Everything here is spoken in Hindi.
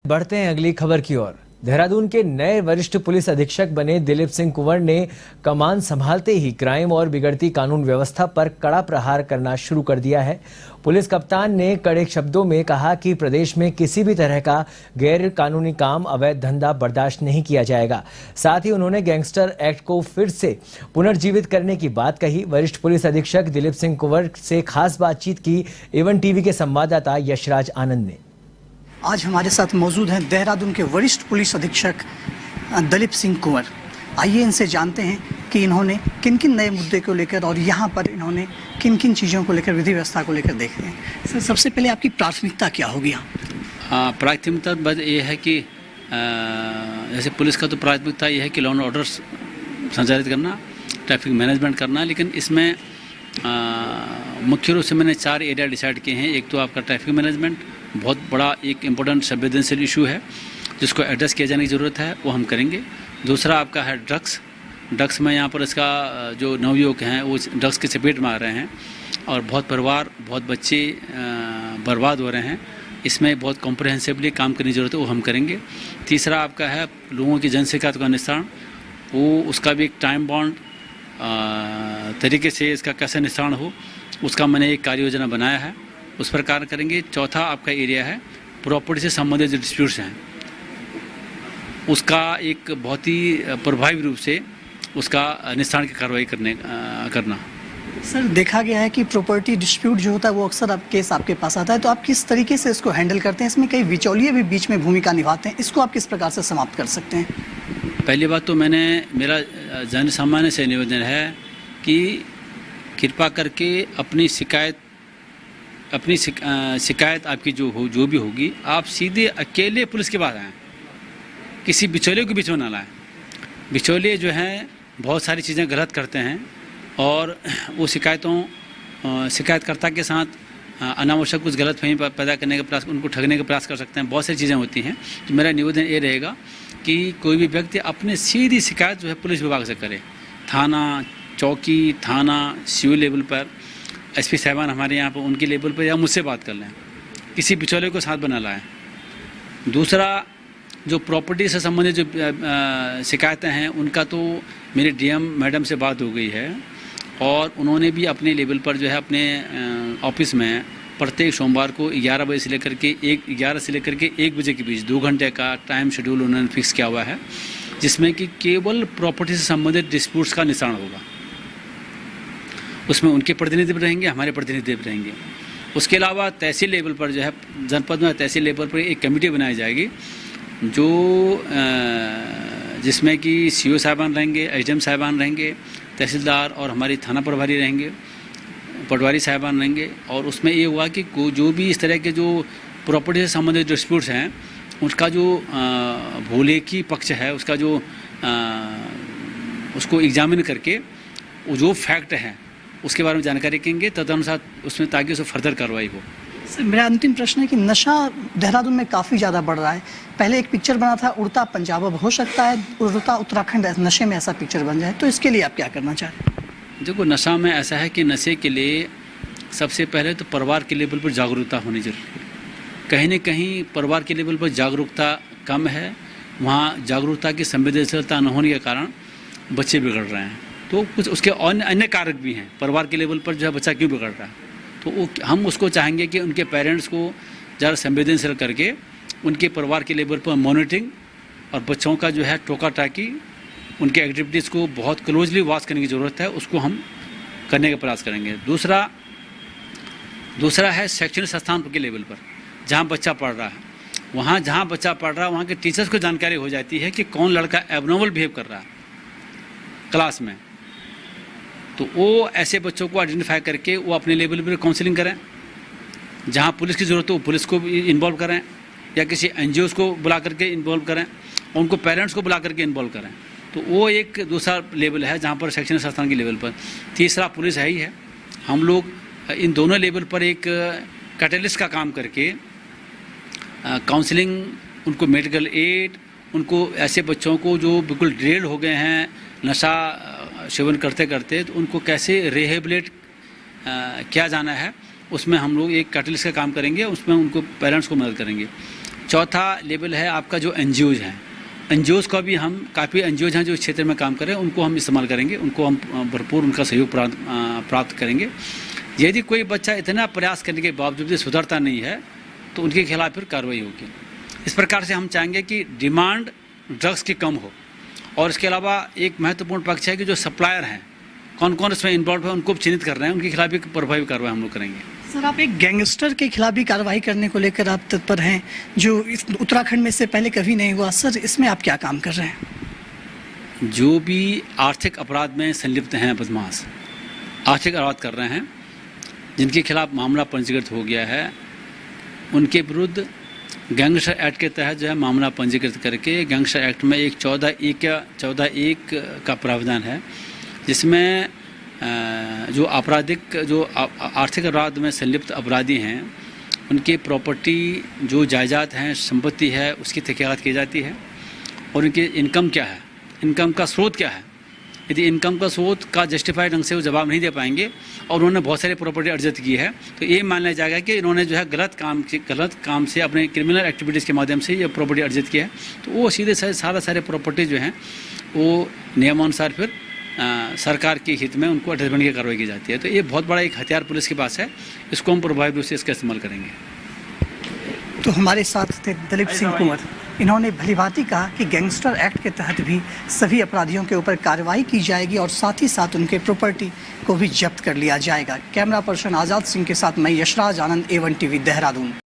बढ़ते हैं अगली खबर की ओर। देहरादून के नए वरिष्ठ पुलिस अधीक्षक बने दिलीप सिंह कुंवर ने कमान संभालते ही क्राइम और बिगड़ती कानून व्यवस्था पर कड़ा प्रहार करना शुरू कर दिया है। पुलिस कप्तान ने कड़े शब्दों में कहा कि प्रदेश में किसी भी तरह का गैर कानूनी काम, अवैध धंधा बर्दाश्त नहीं किया जाएगा। साथ ही उन्होंने गैंगस्टर एक्ट को फिर से पुनर्जीवित करने की बात कही। वरिष्ठ पुलिस अधीक्षक दिलीप सिंह कुंवर से खास बातचीत की एवन टीवी के संवाददाता यशराज आनंद ने। आज हमारे साथ मौजूद हैं देहरादून के वरिष्ठ पुलिस अधीक्षक दिलीप सिंह कुंवर। आइए इनसे जानते हैं कि इन्होंने किन किन नए मुद्दे को लेकर और यहाँ पर इन्होंने किन किन चीज़ों को लेकर, विधि व्यवस्था को लेकर देख रहे हैं। सर, सबसे पहले आपकी प्राथमिकता क्या होगी? प्राथमिकता बस ये है कि जैसे पुलिस का तो प्राथमिकता ये है कि लॉ एंड ऑर्डर संचालित करना, ट्रैफिक मैनेजमेंट करना, लेकिन इसमें मुख्य रूप से मैंने 4 एरिया डिसाइड किए हैं। एक तो आपका ट्रैफिक मैनेजमेंट, बहुत बड़ा एक इम्पोर्टेंट संवेदनशील इशू है जिसको एड्रेस किया जाने की ज़रूरत है, वो हम करेंगे। दूसरा आपका है ड्रग्स में यहाँ पर इसका जो नवयुवक हैं वो ड्रग्स की चपेट में आ रहे हैं और बहुत परिवार, बहुत बच्चे बर्बाद हो रहे हैं। इसमें बहुत कॉम्प्रहेंसिवली काम करने की ज़रूरत है, वो हम करेंगे। तीसरा आपका है लोगों की जन शिकायत का निस्तारण, वो उसका भी एक टाइम बाउंड तरीके से इसका कैसे निस्तारण हो, उसका मैंने एक कार्य योजना बनाया है, उस पर कार्य करेंगे। चौथा आपका एरिया है प्रॉपर्टी से संबंधित जो डिस्प्यूट्स हैं उसका एक बहुत ही प्रभावी रूप से उसका निस्तारण की कार्रवाई करना। सर, देखा गया है कि प्रॉपर्टी डिस्प्यूट जो होता है वो अक्सर केस आपके पास आता है, तो आप किस तरीके से इसको हैंडल करते हैं? इसमें कई बिचौलिए भी बीच में भूमिका निभाते हैं, इसको आप किस प्रकार से समाप्त कर सकते हैं? पहली बात तो मेरा जन सामान्य से निवेदन है कि कृपा करके अपनी शिकायत आपकी जो भी होगी, आप सीधे अकेले पुलिस के पास आएँ, किसी बिचौलिए के बीच में ना लाएं। बिचौलिए जो हैं बहुत सारी चीज़ें गलत करते हैं और वो शिकायतकर्ता के साथ अनावश्यक कुछ गलतफहमी पैदा करने का प्रयास, उनको ठगने का प्रयास कर सकते हैं। बहुत सारी चीज़ें होती हैं। तो मेरा निवेदन ये रहेगा कि कोई भी व्यक्ति अपने सीधी शिकायत जो है पुलिस विभाग से करे, थाना, चौकी, थाना, सीओ लेवल पर, एसपी साहबान हमारे यहाँ पर उनके लेवल पर, या मुझसे बात कर लें, किसी बिचौलिए को साथ बना लाएं। दूसरा, जो प्रॉपर्टी से संबंधित जो शिकायतें हैं उनका तो मेरे डीएम मैडम से बात हो गई है और उन्होंने भी अपने लेवल पर जो है अपने ऑफिस में प्रत्येक सोमवार को 11 से लेकर के 1 बजे के बीच 2 घंटे का टाइम शेड्यूल उन्होंने फिक्स किया हुआ है, जिसमें कि केवल प्रॉपर्टी से संबंधित डिस्प्यूट्स का निस्तारण होगा। उसमें उनके प्रतिनिधि भी रहेंगे, हमारे प्रतिनिधि भी रहेंगे। उसके अलावा तहसील लेवल पर जो है, जनपद में तहसील लेवल पर एक कमेटी बनाई जाएगी जो जिसमें कि सीओ साहबान रहेंगे, एसडीएम साहबान रहेंगे, तहसीलदार और हमारी थाना प्रभारी रहेंगे, पटवारी साहबान रहेंगे। और उसमें ये हुआ कि जो भी इस तरह के जो प्रॉपर्टी से संबंधित डिस्प्यूट्स हैं उसका जो भूले की पक्ष है उसका जो उसको एग्जामिन करके वो जो फैक्ट है उसके बारे में जानकारी देंगे, तदनुसार उसमें ताकि उसे फर्दर कार्रवाई हो। सर, मेरा अंतिम प्रश्न है कि नशा देहरादून में काफ़ी ज़्यादा बढ़ रहा है। पहले एक पिक्चर बना था उड़ता पंजाब, अब हो सकता है उड़ता उत्तराखंड नशे में ऐसा पिक्चर बन जाए, तो इसके लिए आप क्या करना चाह रहे हैं? देखो, नशा में ऐसा है कि नशे के लिए सबसे पहले तो परिवार के लेवल पर जागरूकता होनी जरूरी है। कहीं न कहीं परिवार के लेवल पर जागरूकता कम है, वहाँ जागरूकता की संवेदनशीलता न होने के कारण बच्चे बिगड़ रहे हैं। तो कुछ उसके अन्य कारक भी हैं, परिवार के लेवल पर जो है बच्चा क्यों बिगड़ रहा है, तो हम उसको चाहेंगे कि उनके पेरेंट्स को ज़्यादा संवेदनशील करके उनके परिवार के लेवल पर मॉनिटरिंग और बच्चों का जो है टोका टाकी, उनके एक्टिविटीज़ को बहुत क्लोजली वॉच करने की ज़रूरत है, उसको हम करने का प्रयास करेंगे। दूसरा है शैक्षणिक संस्थान के लेवल पर जहाँ बच्चा पढ़ रहा है, वहाँ के टीचर्स को जानकारी हो जाती है कि कौन लड़का एबनॉर्मल बिहेव कर रहा है क्लास में, तो वो ऐसे बच्चों को आइडेंटिफाई करके वो अपने लेवल पर काउंसलिंग करें। जहाँ पुलिस की ज़रूरत हो वो पुलिस को भी इन्वॉल्व करें या किसी एनजीओज़ को बुला करके इन्वॉल्व करें और उनको पेरेंट्स को बुला करके इन्वॉल्व करें। तो वो एक दूसरा लेवल है जहाँ पर शैक्षणिक संस्थान के लेवल पर। तीसरा पुलिस है ही है। हम लोग इन दोनों लेवल पर एक कैटलिस्ट का काम करके काउंसलिंग, उनको मेडिकल एड, उनको ऐसे बच्चों को जो बिल्कुल ड्रेड हो गए हैं नशा सेवन करते करते, तो उनको कैसे रिहेबिलिट किया जाना है, उसमें हम लोग एक कैटलिस्ट का काम करेंगे, उसमें उनको पेरेंट्स को मदद करेंगे। चौथा लेवल है आपका जो एनजीओज हैं, एनजीओज का भी हम काफ़ी एनजीओज हैं जो इस क्षेत्र में काम कर रहे हैं, उनको हम इस्तेमाल करेंगे, उनको हम भरपूर उनका सहयोग प्राप्त करेंगे। यदि कोई बच्चा इतना प्रयास करने के बावजूद भी सुधरता नहीं है तो उनके खिलाफ फिर कार्रवाई होगी। इस प्रकार से हम चाहेंगे कि डिमांड ड्रग्स की कम हो, और इसके अलावा एक महत्वपूर्ण पक्ष है कि जो सप्लायर हैं, कौन कौन इसमें इन्वॉल्व है, उनको चिन्हित कर रहे हैं, उनके खिलाफ भी प्रभावी कार्रवाई हम लोग करेंगे। सर, आप एक गैंगस्टर के खिलाफ भी कार्रवाई करने को लेकर आप तत्पर हैं, जो इस उत्तराखंड में से पहले कभी नहीं हुआ। सर, इसमें आप क्या काम कर रहे हैं? जो भी आर्थिक अपराध में संलिप्त हैं बदमाश, आर्थिक अपराध कर रहे हैं, जिनके खिलाफ मामला पंजीकृत हो गया है, उनके विरुद्ध गैंगस्टर एक्ट के तहत जो है मामला पंजीकृत करके, गैंगस्टर एक्ट में एक 14(1) का प्रावधान है, जिसमें जो आपराधिक जो आर्थिक अपराध में संलिप्त अपराधी हैं, उनके प्रॉपर्टी जो जायदाद हैं, संपत्ति है, उसकी तहकीकात की जाती है, और उनकी इनकम क्या है, इनकम का स्रोत क्या है। यदि इनकम का स्रोत का जस्टिफाइड ढंग से वो जवाब नहीं दे पाएंगे और उन्होंने बहुत सारी प्रॉपर्टी अर्जित की है, तो ये मान लिया जाएगा कि इन्होंने जो है गलत काम से अपने क्रिमिनल एक्टिविटीज़ के माध्यम से ये प्रॉपर्टी अर्जित की है, तो वो सीधे सारे प्रॉपर्टी जो हैं वो नियमानुसार फिर सरकार के हित में उनको अटैचमेंट की कार्रवाई की जाती है। तो ये बहुत बड़ा एक हथियार पुलिस के पास है, इसको हम प्रभावी रूप से इसका इस्तेमाल करेंगे। तो हमारे साथ थे दलीप सिंह कुंवर। इन्होंने भलीभांति कहा कि गैंगस्टर एक्ट के तहत भी सभी अपराधियों के ऊपर कार्रवाई की जाएगी और साथ ही साथ उनके प्रॉपर्टी को भी जब्त कर लिया जाएगा। कैमरा पर्सन आज़ाद सिंह के साथ मैं यशराज आनंद, A1 TV, देहरादून।